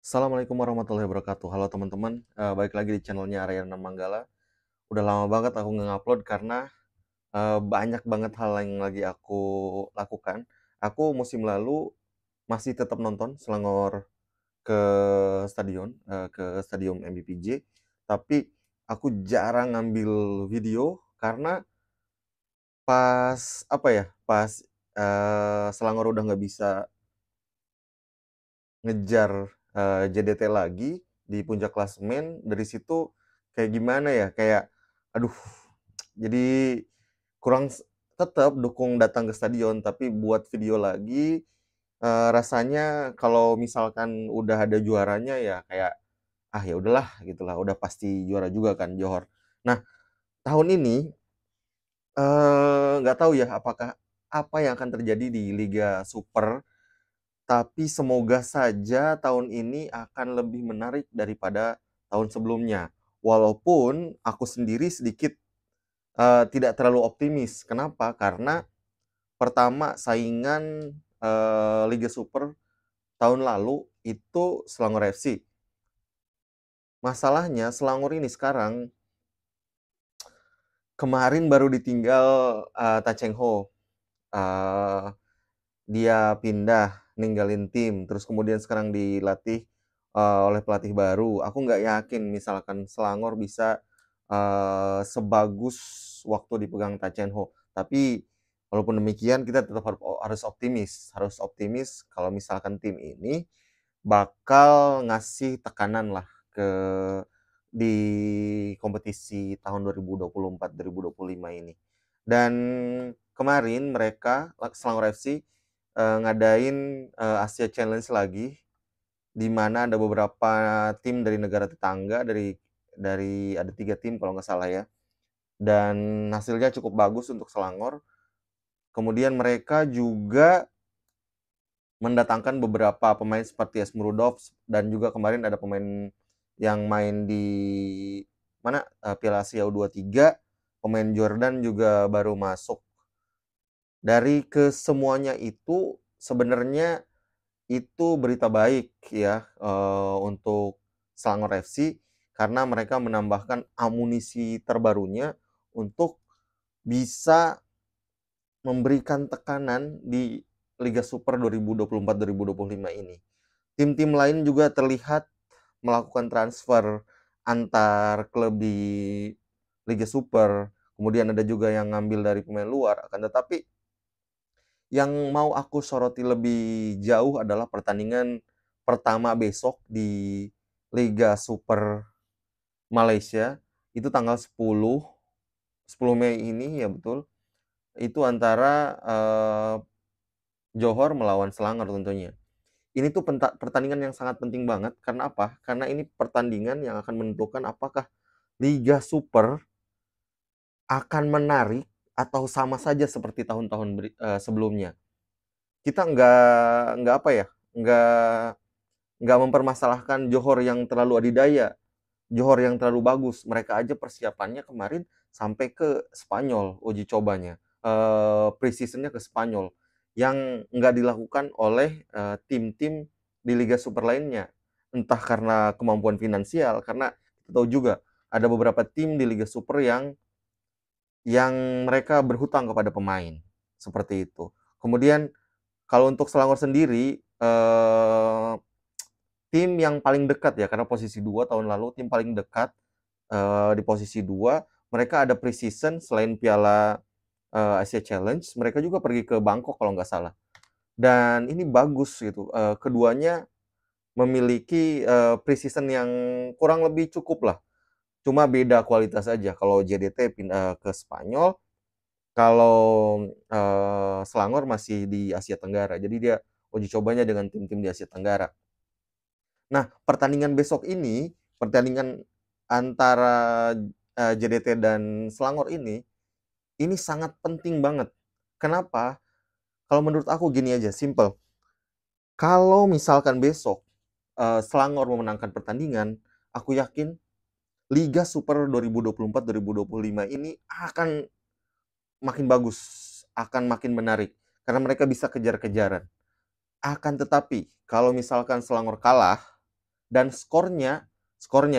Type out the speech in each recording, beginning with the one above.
Assalamualaikum warahmatullahi wabarakatuh. Halo teman-teman, balik lagi di channelnya Aryana Manggala. Udah lama banget aku nge-upload karena, banyak banget hal yang lagi aku lakukan. Aku musim lalu masih tetap nonton Selangor ke stadion MBPJ, tapi aku jarang ngambil video karena pas, Selangor udah nggak bisa ngejar, JDT lagi di puncak klasemen, dari situ kayak gimana ya, kayak aduh, jadi kurang tetep dukung datang ke stadion, tapi buat video lagi, rasanya kalau misalkan udah ada juaranya ya kayak, ah, ya udahlah gitulah, udah pasti juara juga kan Johor. Nah, tahun ini, nggak tahu ya apa yang akan terjadi di Liga Super, tapi semoga saja tahun ini akan lebih menarik daripada tahun sebelumnya. Walaupun aku sendiri sedikit, tidak terlalu optimis. Kenapa? Karena pertama saingan, Liga Super tahun lalu itu Selangor FC. Masalahnya Selangor ini sekarang kemarin baru ditinggal, Ta Cheng Ho. Eee Dia pindah, ninggalin tim, terus kemudian sekarang dilatih, oleh pelatih baru. Aku nggak yakin misalkan Selangor bisa, sebagus waktu dipegang Ta Chien Ho. Tapi walaupun demikian kita tetap harus optimis kalau misalkan tim ini bakal ngasih tekanan lah di kompetisi tahun 2024, 2025 ini. Dan kemarin mereka, Selangor FC, ngadain, Asia Challenge lagi, di mana ada beberapa tim dari negara tetangga, dari ada 3 tim kalau nggak salah ya, dan hasilnya cukup bagus untuk Selangor. Kemudian mereka juga mendatangkan beberapa pemain seperti Esmurudov, dan juga kemarin ada pemain yang main di Piala Asia U23, pemain Jordan juga baru masuk. Dari kesemuanya itu sebenarnya itu berita baik ya, untuk Selangor FC karena mereka menambahkan amunisi terbarunya untuk bisa memberikan tekanan di Liga Super 2024-2025 ini. Tim-tim lain juga terlihat melakukan transfer antar klub di Liga Super, kemudian ada juga yang ngambil dari pemain luar, akan tetapi yang mau aku soroti lebih jauh adalah pertandingan pertama besok di Liga Super Malaysia, itu tanggal 10 Mei ini ya betul, itu antara, Johor melawan Selangor tentunya. Ini tuh pertandingan yang sangat penting banget, karena apa? Karena ini pertandingan yang akan menentukan apakah Liga Super akan menarik atau sama saja seperti tahun-tahun sebelumnya. Kita nggak apa ya, nggak mempermasalahkan Johor yang terlalu adidaya, Johor yang terlalu bagus. Mereka aja persiapannya kemarin sampai ke Spanyol uji cobanya, pre-season-nya ke Spanyol, yang nggak dilakukan oleh, tim-tim di Liga Super lainnya. Entah karena kemampuan finansial, karena kita tahu juga ada beberapa tim di Liga Super yang mereka berhutang kepada pemain, seperti itu. Kemudian kalau untuk Selangor sendiri, tim yang paling dekat ya, karena posisi 2 tahun lalu, tim paling dekat, di posisi 2, mereka ada pre-season selain Piala, Asia Challenge, mereka juga pergi ke Bangkok kalau nggak salah. Dan ini bagus gitu, keduanya memiliki, pre-season yang kurang lebih cukup lah, cuma beda kualitas aja. Kalau JDT pindah ke Spanyol, kalau, Selangor masih di Asia Tenggara. Jadi dia uji cobanya dengan tim-tim di Asia Tenggara. Nah, pertandingan besok ini, pertandingan antara, JDT dan Selangor ini sangat penting banget. Kenapa? Kalau menurut aku gini aja, simpel. Kalau misalkan besok, Selangor memenangkan pertandingan, aku yakin Liga Super 2024-2025 ini akan makin bagus, akan makin menarik, karena mereka bisa kejar-kejaran. Akan tetapi, kalau misalkan Selangor kalah, dan skornya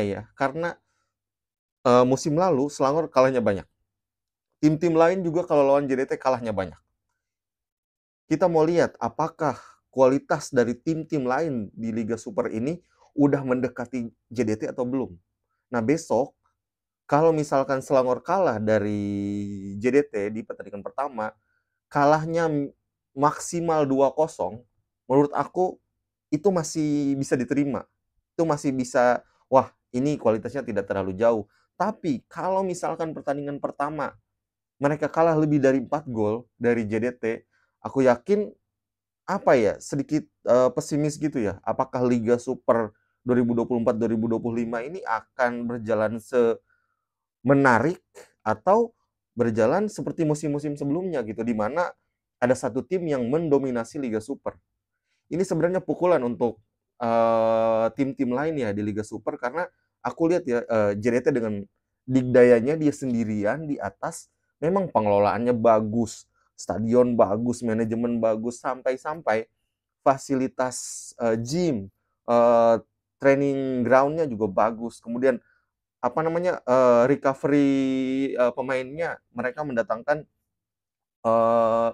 ya, karena, musim lalu Selangor kalahnya banyak. Tim-tim lain juga kalau lawan JDT kalahnya banyak. Kita mau lihat apakah kualitas dari tim-tim lain di Liga Super ini udah mendekati JDT atau belum. Nah, besok kalau misalkan Selangor kalah dari JDT di pertandingan pertama, kalahnya maksimal 2-0, menurut aku itu masih bisa diterima. Itu masih bisa, wah ini kualitasnya tidak terlalu jauh. Tapi kalau misalkan pertandingan pertama mereka kalah lebih dari 4 gol dari JDT, aku yakin apa ya, sedikit, pesimis gitu ya, apakah Liga Super 2024-2025 ini akan berjalan menarik atau berjalan seperti musim-musim sebelumnya gitu, di mana ada satu tim yang mendominasi Liga Super. Ini sebenarnya pukulan untuk, tim-tim lain ya di Liga Super karena aku lihat ya, JDT dengan digdayanya dia sendirian di atas, memang pengelolaannya bagus, stadion bagus, manajemen bagus, sampai-sampai fasilitas, gym, eee, training ground-nya juga bagus. Kemudian apa namanya, recovery, pemainnya mereka mendatangkan, eee,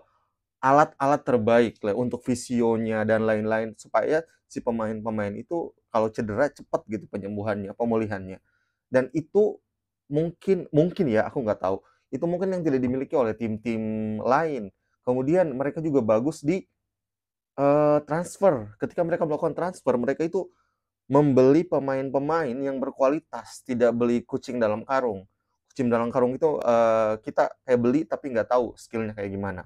alat-alat terbaik lah untuk fisionya dan lain-lain, supaya si pemain-pemain itu kalau cedera cepat gitu penyembuhannya, pemulihannya. Dan itu mungkin mungkin ya, aku nggak tahu, itu mungkin yang tidak dimiliki oleh tim-tim lain. Kemudian mereka juga bagus di, transfer. Ketika mereka melakukan transfer, mereka itu membeli pemain-pemain yang berkualitas, tidak beli kucing dalam karung. Kucing dalam karung itu, kita kayak beli tapi nggak tahu skill-nya kayak gimana.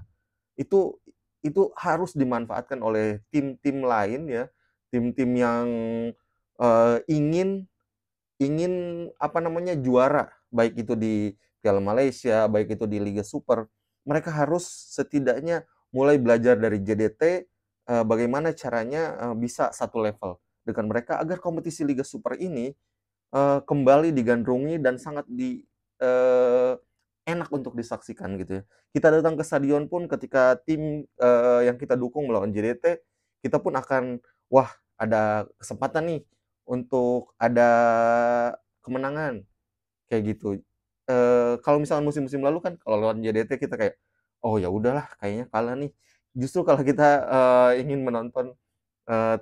Itu itu harus dimanfaatkan oleh tim-tim lain ya, tim-tim yang, ingin ingin apa namanya, juara, baik itu di Piala Malaysia, baik itu di Liga Super. Mereka harus setidaknya mulai belajar dari JDT, bagaimana caranya, bisa satu level dengan mereka agar kompetisi Liga Super ini, kembali digandrungi dan sangat enak untuk disaksikan gitu ya. Kita datang ke stadion pun ketika tim, yang kita dukung melawan JDT, kita pun akan, wah ada kesempatan nih untuk ada kemenangan, kayak gitu. Kalau misalkan musim-musim lalu kan kalau lawan JDT kita kayak, "Oh ya udahlah kayaknya kalah nih." Justru kalau kita, ingin menonton,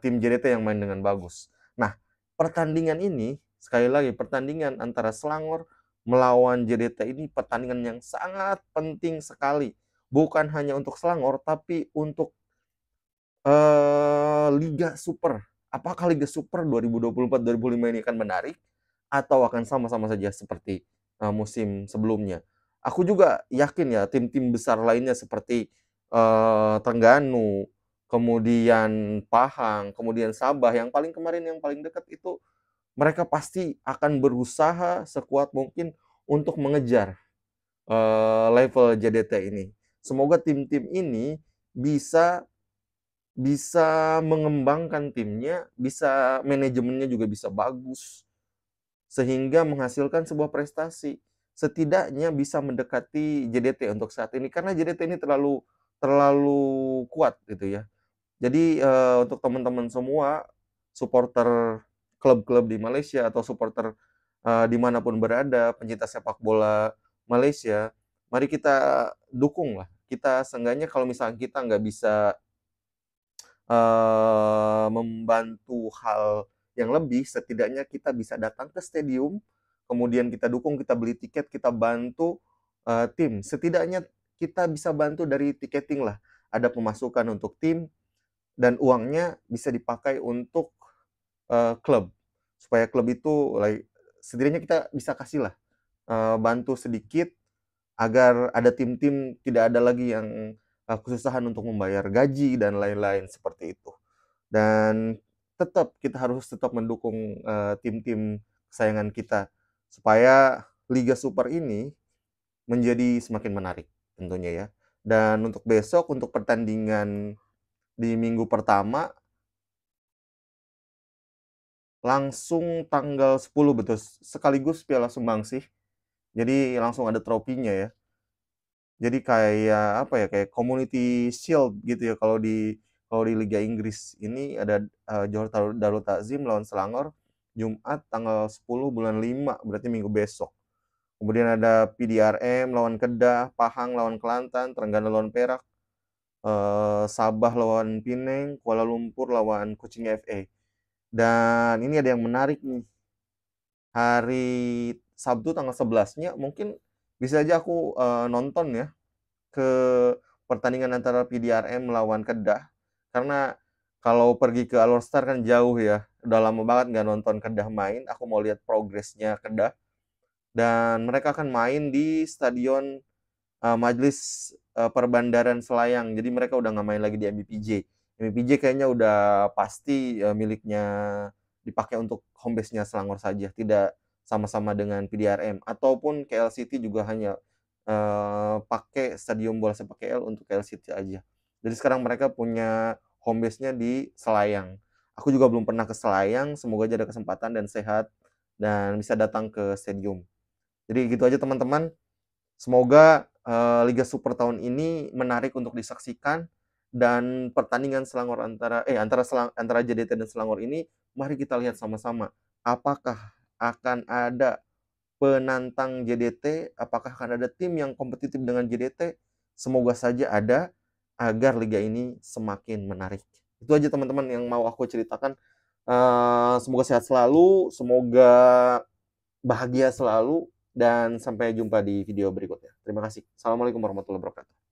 tim JDT yang main dengan bagus. Nah, pertandingan ini, sekali lagi pertandingan antara Selangor melawan JDT ini pertandingan yang sangat penting sekali. Bukan hanya untuk Selangor, tapi untuk, Liga Super. Apakah Liga Super 2024-2025 ini akan menarik atau akan sama-sama saja seperti, musim sebelumnya? Aku juga yakin ya tim-tim besar lainnya seperti, Trengganu, kemudian Pahang, kemudian Sabah, yang paling dekat itu mereka pasti akan berusaha sekuat mungkin untuk mengejar, level JDT ini. Semoga tim-tim ini bisa bisa mengembangkan timnya, bisa manajemennya juga bisa bagus, sehingga menghasilkan sebuah prestasi. Setidaknya bisa mendekati JDT untuk saat ini, karena JDT ini terlalu terlalu kuat gitu ya. Jadi, untuk teman-teman semua, supporter klub-klub di Malaysia atau supporter, di mana pun berada, pencinta sepak bola Malaysia, mari kita dukunglah. Kita seenggaknya kalau misalnya kita nggak bisa membantu hal yang lebih, setidaknya kita bisa datang ke stadium, kemudian kita dukung, kita beli tiket, kita bantu, tim. Setidaknya kita bisa bantu dari tiketing lah, ada pemasukan untuk tim dan uangnya bisa dipakai untuk, klub. Supaya klub itu setidaknya kita bisa kasih lah, bantu sedikit agar ada tim-tim tidak ada lagi yang, kesusahan untuk membayar gaji dan lain-lain, seperti itu. Dan kita harus tetap mendukung, tim-tim kesayangan kita, supaya Liga Super ini menjadi semakin menarik tentunya ya. Dan untuk besok, untuk pertandingan di minggu pertama, langsung tanggal 10 betul, sekaligus Piala Sumbangsih, jadi langsung ada trofinya ya. Jadi kayak apa ya, kayak Community Shield gitu ya kalau di Liga Inggris. Ini ada, Johor Darul Takzim lawan Selangor. Jumat tanggal 10 bulan 5, berarti minggu besok. Kemudian ada PDRM lawan Kedah, Pahang lawan Kelantan, Trengganu lawan Perak, Sabah lawan Pineng, Kuala Lumpur lawan Kuching FA. Dan ini ada yang menarik nih. Hari Sabtu tanggal 11-nya mungkin bisa aja aku nonton ya ke pertandingan antara PDRM melawan Kedah. Karena kalau pergi ke Alor Star kan jauh ya. Udah lama banget nggak nonton Kedah main. Aku mau lihat progresnya Kedah. Dan mereka akan main di Stadion Majelis Perbandaran Selayang. Jadi mereka udah nggak main lagi di MBPJ. MBPJ kayaknya udah pasti miliknya dipakai untuk home base-nya Selangor saja, tidak sama-sama dengan PDRM. Ataupun KL City juga hanya pakai Stadion Bola Sepak KL untuk KL City aja. Jadi sekarang mereka punya home base-nya di Selayang. Aku juga belum pernah ke Selayang, semoga aja ada kesempatan dan sehat dan bisa datang ke stadium. Jadi gitu aja teman-teman. Semoga Liga Super tahun ini menarik untuk disaksikan dan pertandingan Selangor antara JDT dan Selangor ini mari kita lihat sama-sama. Apakah akan ada penantang JDT? Apakah akan ada tim yang kompetitif dengan JDT? Semoga saja ada agar liga ini semakin menarik. Itu aja teman-teman yang mau aku ceritakan. Semoga sehat selalu, semoga bahagia selalu, dan sampai jumpa di video berikutnya. Terima kasih. Assalamualaikum warahmatullahi wabarakatuh.